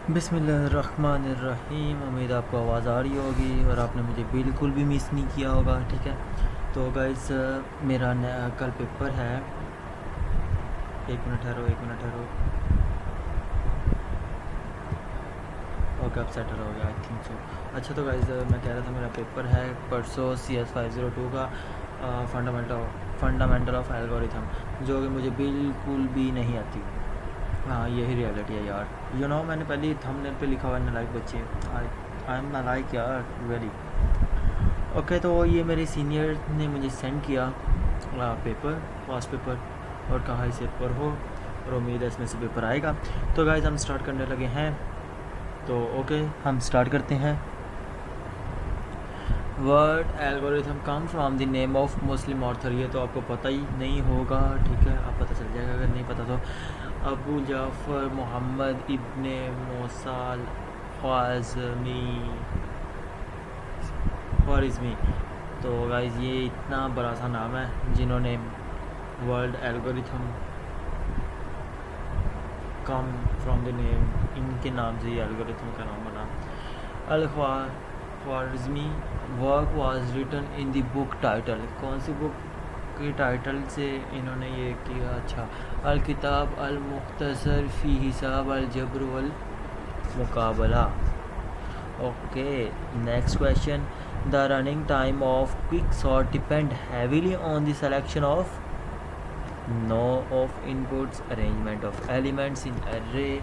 बिस्मिल्लाहिर्रहमानिर्रहीम। उम्मीद आपको आवाज़ आ रही होगी और आपने मुझे बिल्कुल भी मिस नहीं किया होगा। ठीक है, तो गाइस मेरा कल पेपर है। एक मिनट ठहरो। ओके, अब सेटल हो गया आई थिंक सो। अच्छा, तो गाइस मैं कह रहा था मेरा पेपर है परसों CS 502 का फंडामेंटल ऑफ एल्गोरिथम, जो कि मुझे बिल्कुल भी नहीं आती। हाँ, यही रियलिटी है यार। मैंने पहले ही थंबनेल पे लिखा हुआ है नालायक बच्चे। आई एम नालायक यार, रियली। ओके, तो ये मेरे सीनियर ने मुझे सेंड किया पेपर, पास पेपर, और कहा इसे पढ़ो और उम्मीद है इसमें से पेपर आएगा। तो गाइस हम स्टार्ट करने लगे हैं। तो ओके, हम स्टार्ट करते हैं। Word algorithm come from the name of Muslim author. ये तो आपको पता ही नहीं होगा, ठीक है, आप पता चल जाएगा अगर नहीं पता तो। अबू जाफ़र मोहम्मद इब्ने मोसाल ख्वारिज़मी। तो गाइस ये इतना बड़ा सा नाम है जिन्होंने world algorithm come from the name, इनके नाम से ये एल्गोरिथम का नाम बना। Al Khwarizmi work was written in the book title. कौन सी बुक के टाइटल से इन्होंने ये किया? अच्छा, अल किताब अल मुख्तसर फ़ी हिसाब अल जब्र वल मुकाबला। Okay, next question. The running time of quick sort depend heavily on the selection of no of inputs, arrangement of elements in array,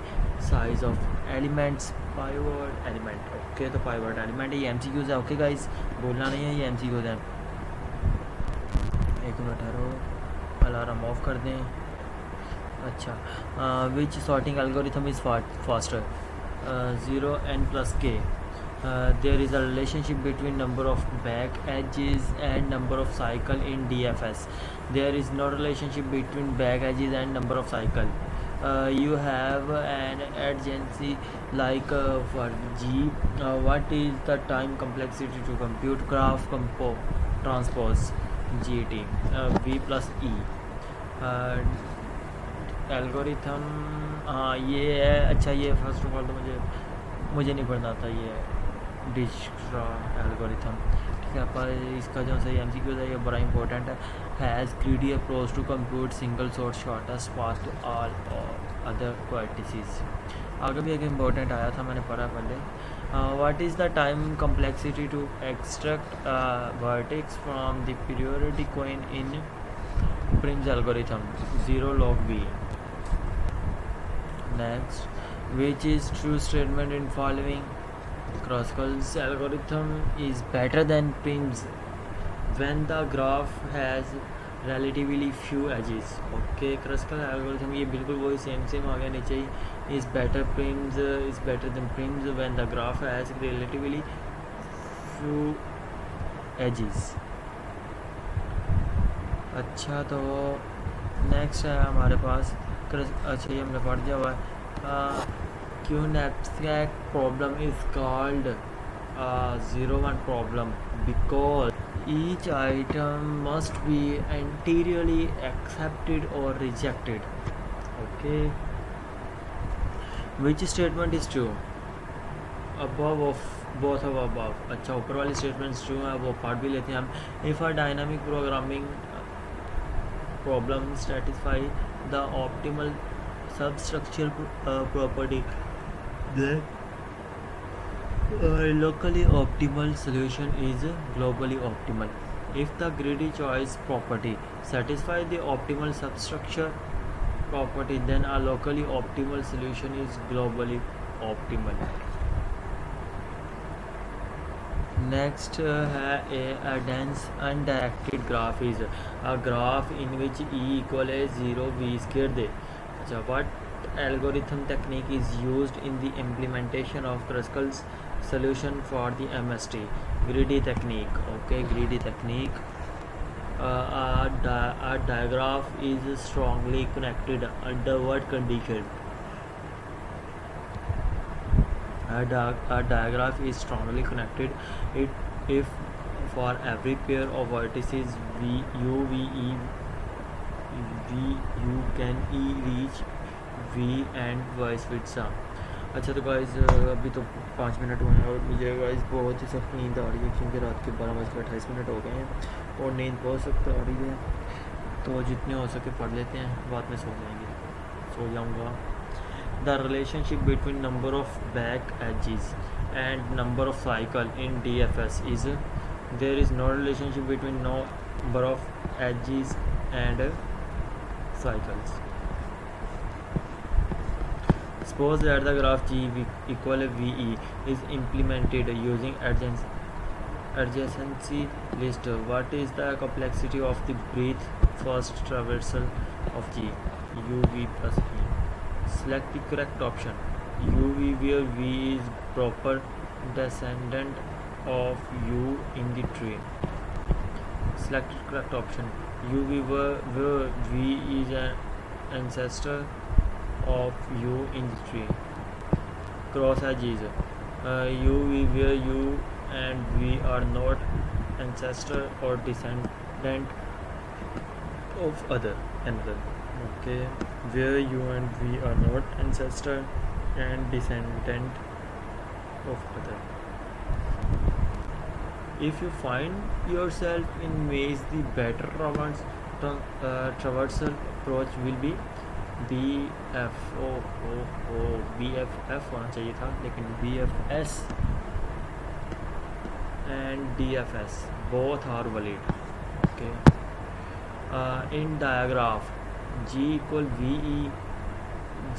size of elements, pivot element. Okay, तो पाइवट एलिमेंट ये MCQs है। Okay guys, बोलना नहीं है, ये MCQs हैं। एक minute ठहरो, अलार्म ऑफ कर दें। अच्छा, which sorting algorithm is faster? 0n+k। There is a relationship between number of back edges and number of cycle in DFS. There is no relationship between back edges and number of cycle. You have an adjacency like for G. What is the time complexity to compute graph transpose GT? V plus E. Algorithm, हाँ ये है। अच्छा, ये first of all तो मुझे नहीं पढ़ना था ये डिजक्स्ट्रा एल्गोरिथम, ठीक है, पर इसका जो सही MCQ है ये बड़ा इंपॉर्टेंट है। Has greedy approach to compute single source shortest path to all other vertices. आगे भी एक इम्पोर्टेंट आया था, मैंने पढ़ा पहले। What is the time complexity to extract vertex from the priority queue in Prim's algorithm? 0 log b. Next, which is true statement in following? Kruskal's algorithm is better than Prim's when the graph has relatively few edges. Okay, Kruskal algorithm ये बिल्कुल वही same आ गया नीचे ही। is better than Prim's when the graph has relatively few edges. अच्छा, तो next है हमारे पास अच्छा, ये हमने पढ़ दिया हुआ है। क्यों knapsack problem is called 01 problem? Because each item must be entirely accepted और rejected. Okay, which statement is true? Above of both of above. अच्छा, ऊपर वाली स्टेटमेंट्स ट्रू है, वो पढ़ भी लेते हैं हम। If a dynamic programming problem satisfy the optimal substructure property, then locally optimal solution is globally optimal. If the greedy choice property satisfy the optimal substructure property, then a locally optimal solution is globally optimal. Next है a dense undirected graph is a graph in which E equal is 0 V square दे। अच्छा, what algorithm technique is used in the implementation of Kruskal's solution for the MST? Greedy technique. Okay, greedy technique. A digraph is strongly connected under what condition? A digraph is strongly connected if for every pair of vertices V U can E reach V and vice versa. अच्छा तो guys अभी तो 5 minute हुए हैं और मुझे guys बहुत ही सख्त नींद आ रही है क्योंकि रात के 12:28 हो गए हैं और नींद बहुत सख्त आ रही है। तो जितने हो सके पढ़ लेते हैं, बाद में सो जाएंगे, सो जाऊँगा। The relationship between number of back edges and number of cycle in DFS is there is no relationship between number of edges and cycles. Suppose that the graph G equal VE is implemented using adjacency list. What is the complexity of the breadth first traversal of G? UV plus V. Select the correct option. UV where V is proper descendant of U in the tree. Select the correct option. UV where V is an ancestor of U in the tree. Cross edges. UV where U and V are not ancestor or descendant of another. Okay, where U and V are not ancestor and descendant of other. If you find yourself in maze, the better traversal approach will be BF. BFF होना चाहिए था, लेकिन BFS and DFS both are valid. Okay. In diagram G equal VE,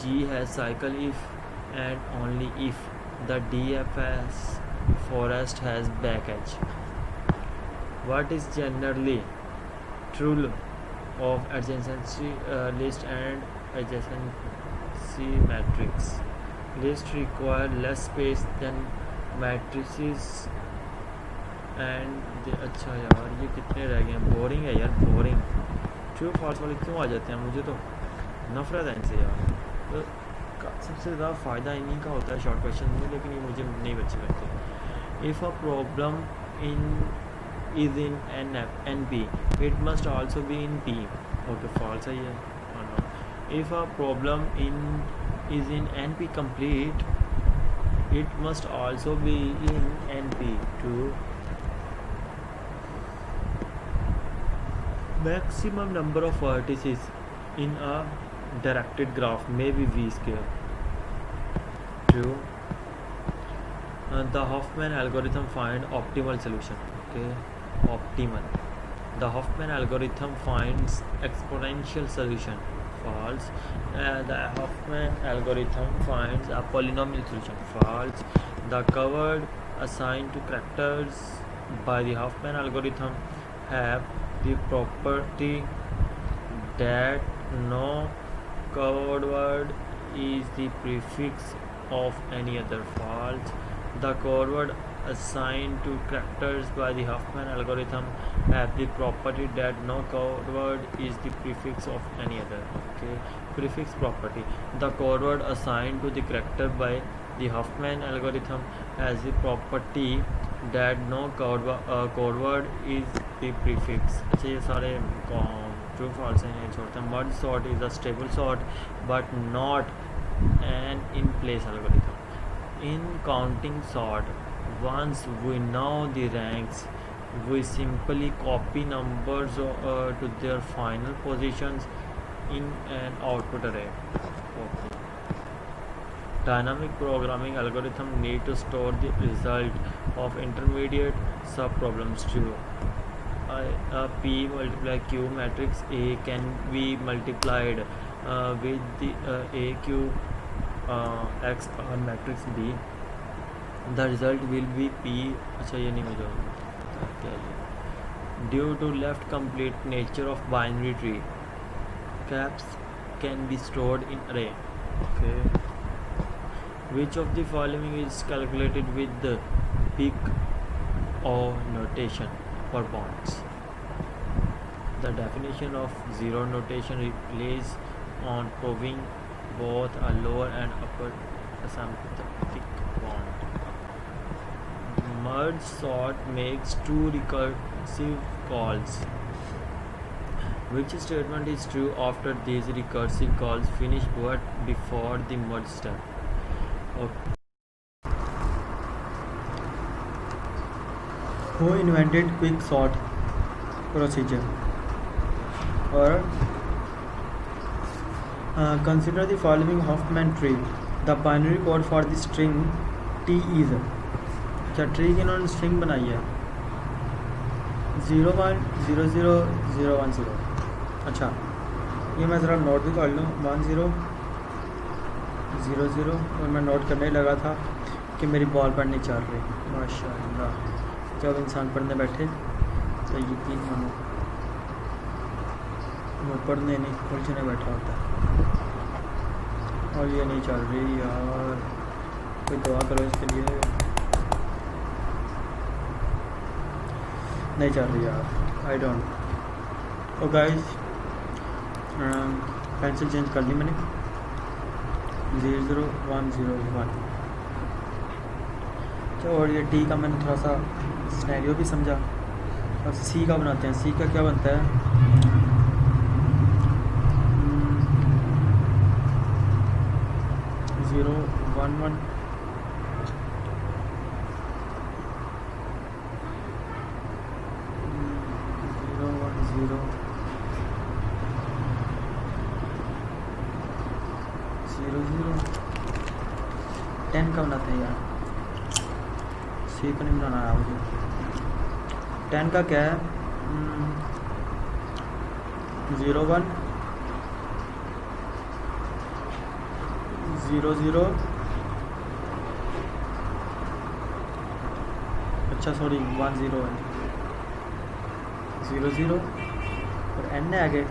G has cycle if and only if the DFS forest has back edge. What is generally true of adjacency list and adjacency matrix? List require less space than matrices and अच्छा यार ये कितने रह गए हैं, boring है यार, boring. True false वाले क्यों आ जाते हैं, मुझे तो नफरत है इनसे यार। तो सबसे ज़्यादा फ़ायदा इन्हीं का होता है शॉर्ट क्वेश्चन में, लेकिन ये मुझे नहीं अच्छे लगते। If a problem is in NP, it must also be in P. Okay, false है ये or no? If a problem is in NP complete, it must also be in NP too. Maximum number of vertices in a directed graph may be V square. True. The Hoffman algorithm find optimal solution. Okay, optimal. The Hoffman algorithm finds exponential solution. False. The Hoffman algorithm finds a polynomial solution. False. The covered assigned to characters by the Hoffman algorithm have the property that no covered word is the prefix of any other. False. The covered word assigned to characters by the Huffman algorithm have the property that no code word is the prefix of any other. Okay, prefix property. The code word assigned to the character by the Huffman algorithm has the property that no code word is the prefix. अच्छा ये सारे true false हैं, ये छोड़ते हैं। Merge sort is a stable sort but not an in place algorithm. In counting sort, once we know the ranks, we simply copy numbers to their final positions in an output array. Okay. Dynamic programming algorithm need to store the result of intermediate subproblems too. A P multiply Q matrix A can be multiplied with the AQ X or matrix B. The result will be P. अच्छा ये नहीं मुझे क्या है। Due to left complete nature of binary tree, caps can be stored in array. Okay. Which of the following is calculated with the peak or notation for bonds? The definition of zero notation relies on proving both a lower and upper asymptotic bond. Merge sort makes two recursive calls. Which statement is true after these recursive calls finish but before the merge step? Okay. Who invented quick sort procedure? Or consider the following Hoffman tree. The binary code for the string T is, क्या tree की इन्होंने string बनाई है 01000010। अच्छा, ये मैं ज़रा note भी कर लूँ 1000 और मैं नोट करने ही लगा था कि मेरी बॉल पढ़नी चल रही। माशाअल्लाह, जब इंसान पढ़ने बैठे तो यकीन मानो वो पढ़ने नहीं उलझने बैठा होता है। और ये नहीं चल रही यार, कोई दुआ करो इसके लिए। नहीं चल रही यार, I don't. Oh guys, pencil change कर ली मैंने 00101। तो और ये टी का मैंने थोड़ा सा सिनेरियो भी समझा। अब सी का बनाते हैं। सी का क्या बनता है 011 10 का बनाते हैं यार। सी का नहीं बनाना है मुझे। 10 का क्या है 0100। अच्छा सॉरी 10 है 00 और एन है आगे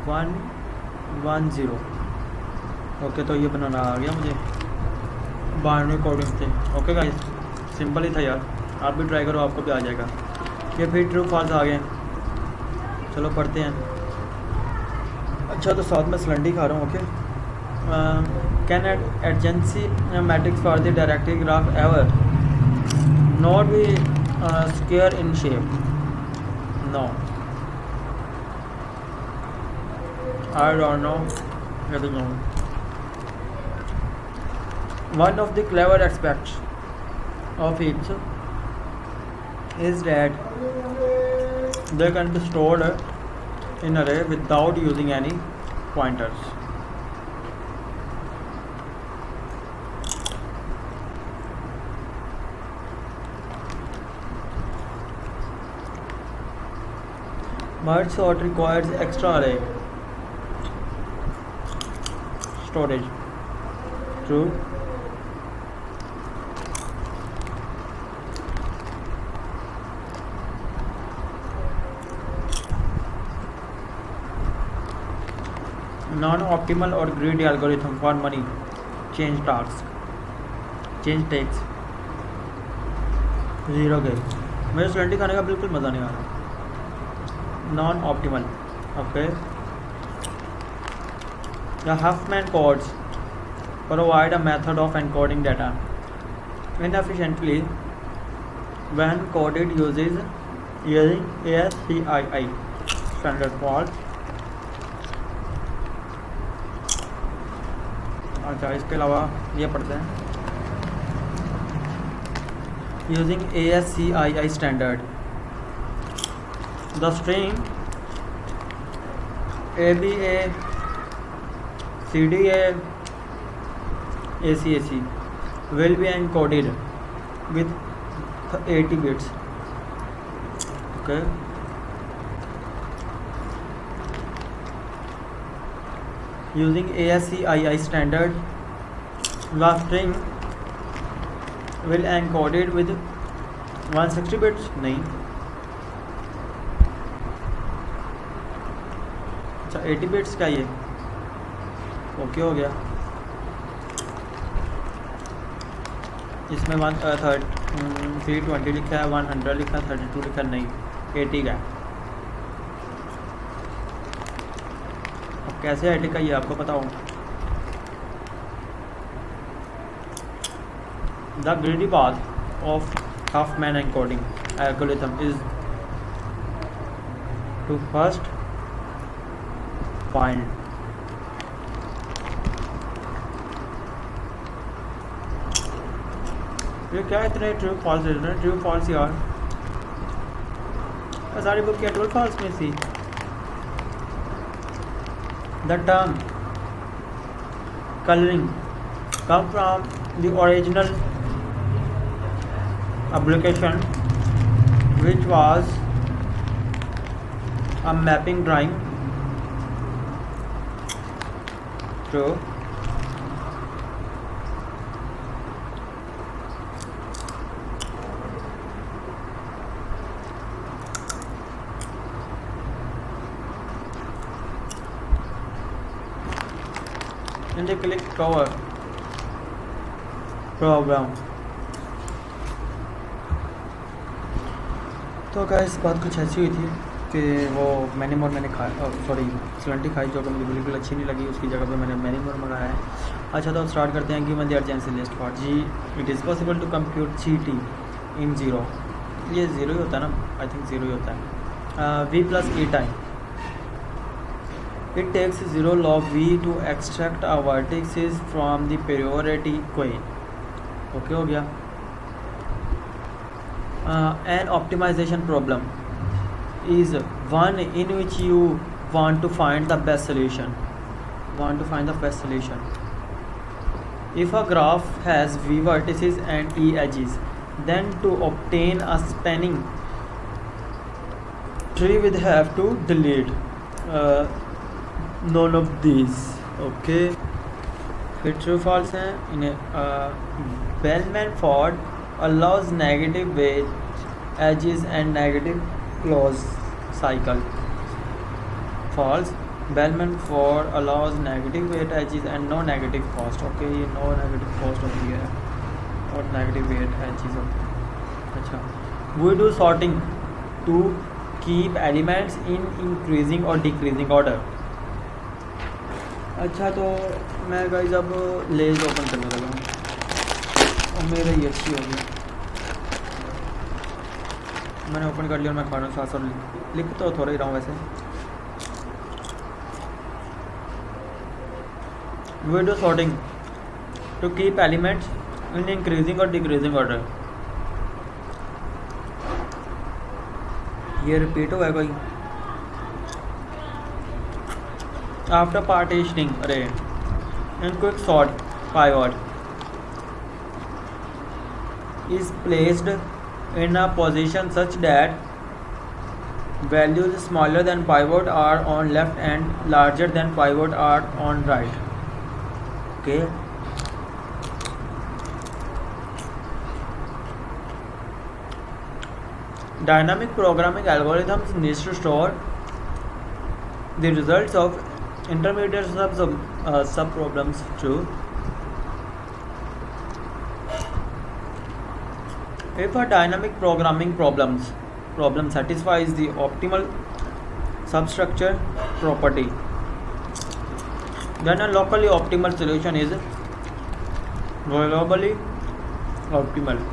110। ओके, तो ये बनाना आ गया मुझे बाइनरी कोडिंग से। ओके गाइस, सिंपल ही था यार, आप भी ट्राई करो, आपको भी आ जाएगा। ये फिर ट्रू फॉल्स आ गए। चलो पढ़ते हैं। अच्छा, तो साथ में सिलेंडी खा रहा हूँ। Okay, can adjacency matrix for the directive graph ever not be square in shape? No, I don't know. One of the clever aspects of it is that they can be stored in array without using any pointers. Merge sort requires extra array storage. True. Non-optimal or greedy algorithm for money change tasks 0 के। मेरे सिलेंडी खाने का बिल्कुल मज़ा नहीं आ रहा। Non optimal. Okay, the Huffman codes provide a method of encoding data inefficiently when coded using ASCII standard for। अच्छा, इसके अलावा ये पढ़ते हैं using ASCII standard the string ABA CDA ACAC will be encoded with 80 bits. Okay, using ASCII standard, the string will encoded with 160 bits। नहीं, अच्छा 80 bits का ये ओके हो गया। इसमें 320 लिखा है, 100 लिखा है, 32 लिखा है, नहीं 80 का है। अब कैसे 80 का ये आपको पता हो। The greedy path of Huffman encoding algorithm is to first find ये क्या इतने ट्रू फॉल्स रिटर्न है? ट्रू फॉल्स यार, सारी बुक क्या ट्रू फॉल्स में थी? The term coloring come from the original application, which was a mapping drawing. True. And they click cover program. तो गाइस बात कुछ ऐसी हुई थी कि वो मैनी मोर मैंने खाया, सॉरी स्लंटी खाई, जो कि मुझे बिल्कुल अच्छी नहीं लगी। उसकी जगह पे मैंने मैनी मोर मंगाया है। अच्छा तो स्टार्ट करते हैं। Given the urgency list for G, it is possible to compute GT in zero. ये ज़ीरो ही होता है ना, आई थिंक ज़ीरो ही होता है। V + E time, it takes 0 log v to extract a vertices from the priority queue. Okay हो गया। An optimization problem is one in which you want to find the best solution. If a graph has v vertices and e edges, then to obtain a spanning tree we have to delete none of these. Okay, फिर true false हैं इन्हें। Bellman-Ford allows negative weight edges and negative close cycle. False. Bellman-Ford allows negative weight edges and no negative cost. Okay, ये no negative cost होती है और negative weight edges होती है। अच्छा, we do sorting to keep elements in increasing or decreasing order. अच्छा तो मैं गाइस अब लेज ओपन करने लगा हूँ और मेरा ये अच्छी होगी। मैंने ओपन कर लिया और मैं खाना साथ साथ लिख तो थोड़ा ही रहा हूँ वैसे। Video sorting to keep elements in increasing और डिक्रीजिंग ऑर्डर। ये रिपीट हुआ है कोई? After partitioning array in quick sort, pivot is placed in a position such that values smaller than pivot are on left and larger than pivot are on right. Okay. Dynamic programming algorithms needs to store the results of intermediate sub problems true. If a dynamic programming problem satisfies the optimal substructure property, then a locally optimal solution is globally optimal.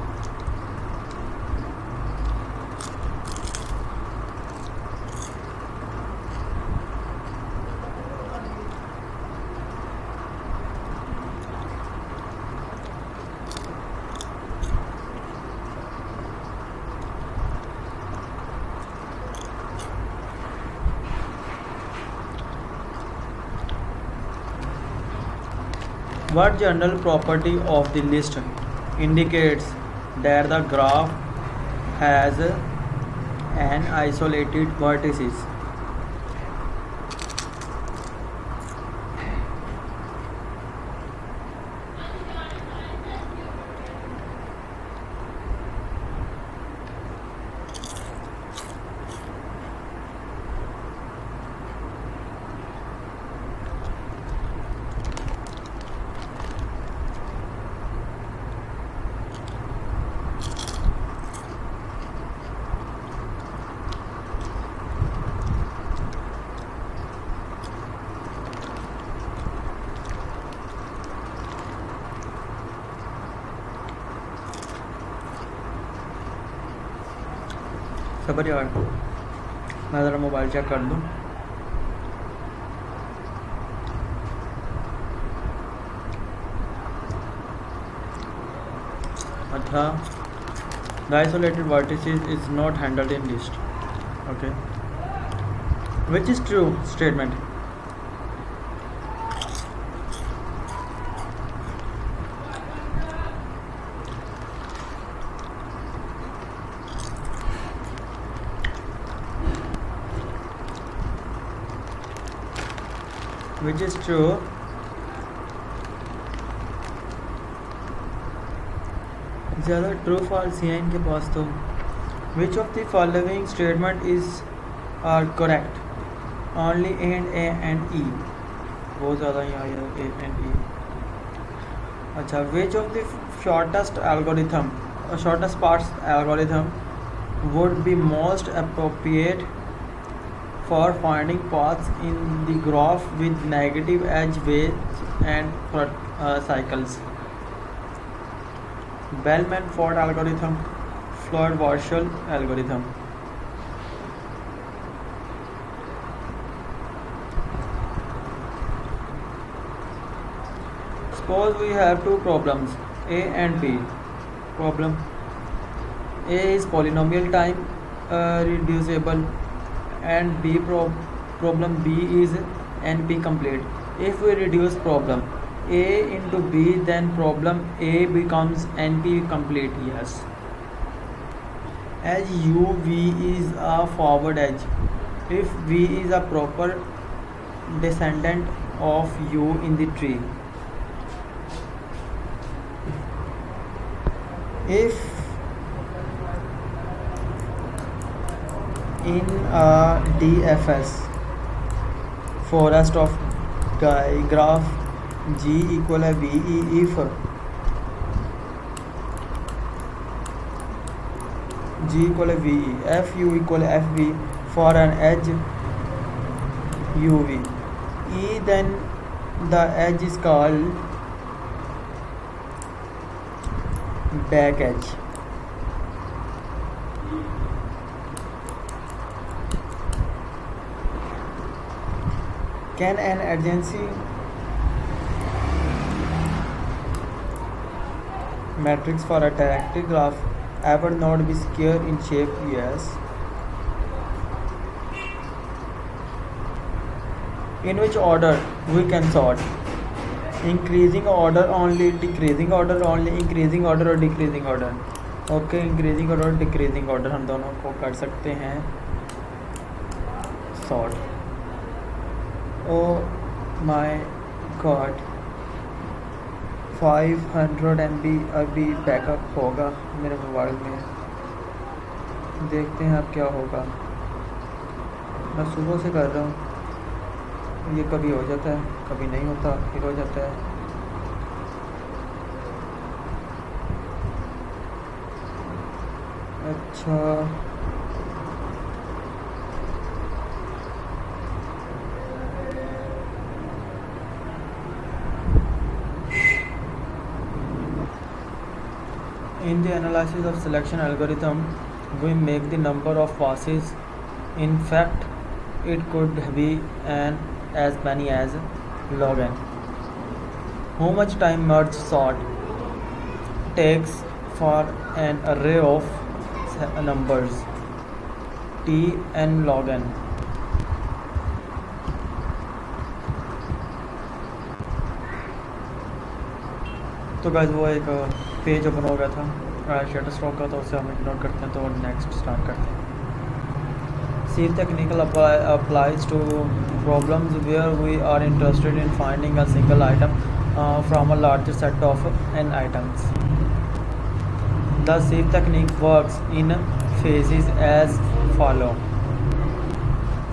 What general property of the list indicates that the graph has an isolated vertices? खबर यार, मैं ज़रा mobile check कर लूँ। अच्छा, the isolated vertices is not handled in list. Okay, which is true statement? Which is true? ज़्यादा true false हैं इनके पास तो. Which of the following statement is are correct? Only A and E. बहुत ज़्यादा यहाँ ए एंड ई. अच्छा, which of the shortest algorithm shortest paths algorithm would be most appropriate for finding paths in the graph with negative edge weights and cycles? Bellman-Ford algorithm, Floyd-Warshall algorithm. Suppose we have two problems, A and B. Problem A is polynomial time reducible, and problem B is NP complete. If we reduce problem A into B, then problem A becomes NP complete. Yes. As UV is a forward edge, if V is a proper descendant of U in the tree. If in a DFS forest of graph G equal to VE, if G equal to VE, FU equal to FV for an edge UV, E, then the edge is called back edge. Can an adjacency matrix for a directed graph ever not be square in shape? Yes. In which order we can sort? Increasing order only, decreasing order only, increasing order और decreasing order. Okay, increasing order और decreasing order हम दोनों को कर सकते हैं sort. Oh my God, 500 MB अभी backup होगा मेरे मोबाइल में. देखते हैं अब क्या होगा. मैं सुबह से कर रहा हूँ. ये कभी हो जाता है, कभी नहीं होता, फिर हो जाता है. अच्छा, in the analysis of selection algorithm, we make the number of passes. In fact, it could be as many as log n. How much time merge sort takes for an array of numbers t n log n? तो guys वो एक page open हो गया था Shutterstock का, तो उसे हम इग्नोर करते हैं. तो नेक्स्ट स्टार्ट करते हैं. Sieve technique applies to problems where we are interested in finding a single item from a larger set of n items. The sieve technique works in phases as follow.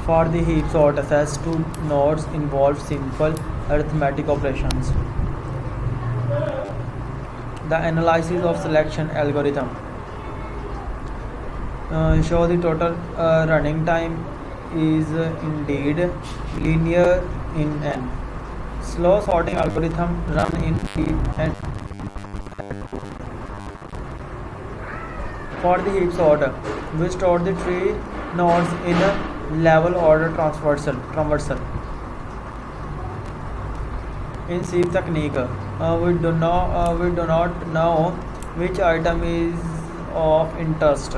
For the heap sort, access to nodes involve simple arithmetic operations. The analysis of selection algorithm show the total running time is indeed linear in n. Slow sorting algorithm run in t and for the heap sort, we store the tree nodes in a level order transversal. In sieve technique, we do not know Which item is of interest?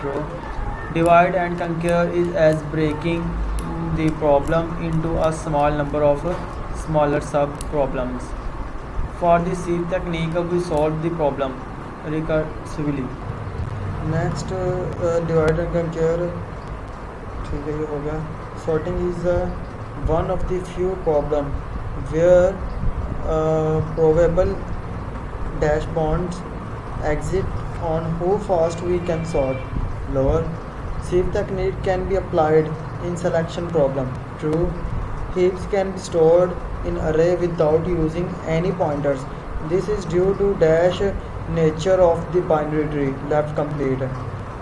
True. Divide and conquer is as breaking the problem into a small number of smaller sub problems. For the sieve technique, we solve the problem recursively. Next, divide and conquer. ठीक है, ये हो गया. Sorting is one of the few problem where probable dash bonds exist on how fast we can sort. Lower. Sieve technique can be applied in selection problem. True. Heaps can be stored in array without using any pointers. This is due to dash nature of the binary tree. Left complete.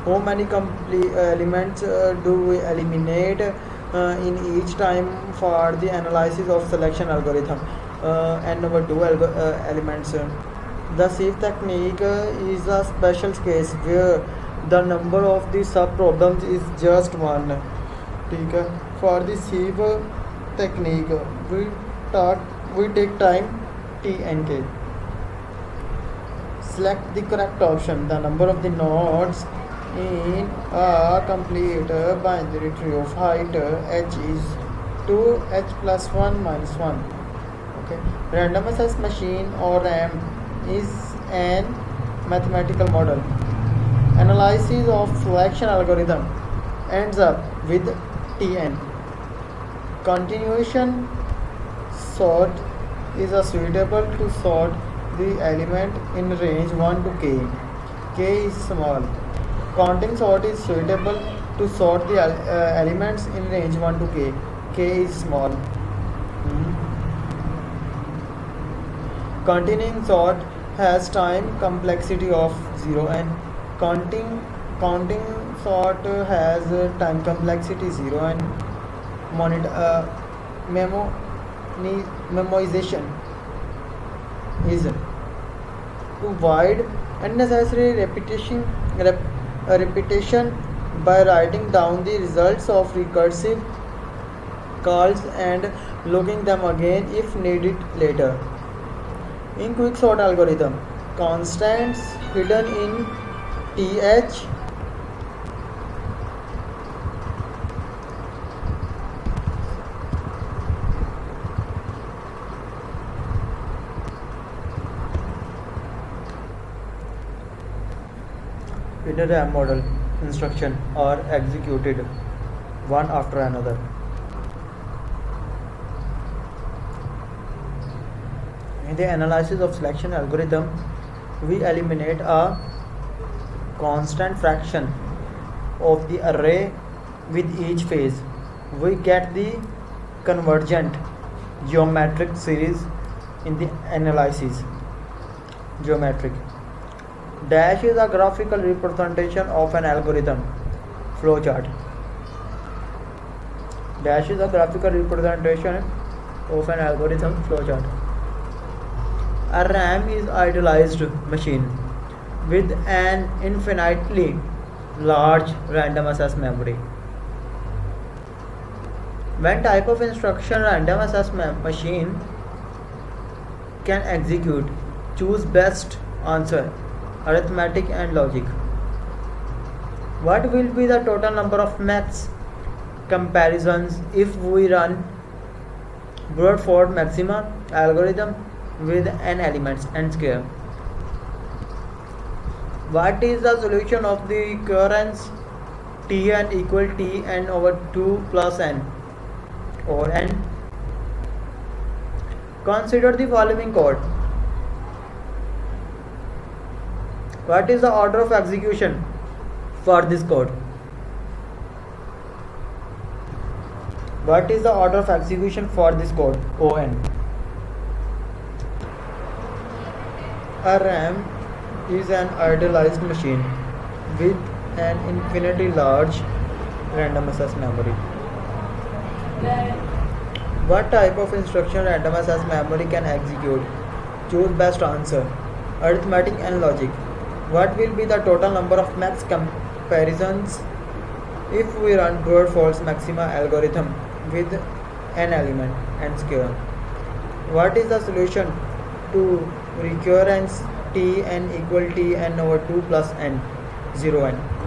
How many elements do we eliminate in each time for the analysis of selection algorithm? And number 2 elements. The sieve technique is a special case where the number of the sub problems is just one. ठीक है. For the sieve technique, we take time t and k. Select the correct option. The number of the nodes in a complete binary tree of height h is 2h plus 1 minus 1. Okay. Random access machine or RAM is an mathematical model. Analysis of selection algorithm ends up with Tn. Continuation sort is suitable to sort the element in range 1 to k. K is small. Counting sort is suitable to sort the elements in range 1 to k. K is small. Continuing sort has time complexity of 0 and counting sort has time complexity 0 and memoization is to avoid unnecessary repetition by writing down the results of recursive calls and logging them again if needed later. In quicksort algorithm, constants hidden in th in a RAM model instruction are executed one after another. In the analysis of selection algorithm, we eliminate a constant fraction of the array with each phase. We get the convergent geometric series in the analysis. Geometric dash is a graphical representation of an algorithm flowchart. Dash is a graphical representation of an algorithm flowchart. A RAM is idealized machine with an infinitely large random access memory. When type of instruction random access machine can execute, choose best answer, arithmetic and logic. What will be the total number of maths comparisons if we run brute force maxima algorithm with n elements and square? What is the solution of the recurrence Tn equal Tn over 2 plus n or n? Consider the following code. What is the order of execution for this code? What is the order of execution for this code? On. A RAM is an idealized machine with an infinitely large random access memory. What type of instruction random access memory can execute? Choose best answer, arithmetic and logic. What will be the total number of max comparisons if we run brute force maxima algorithm with n element and square? What is the solution to recurrence T n equal T n over 2 plus n 0 N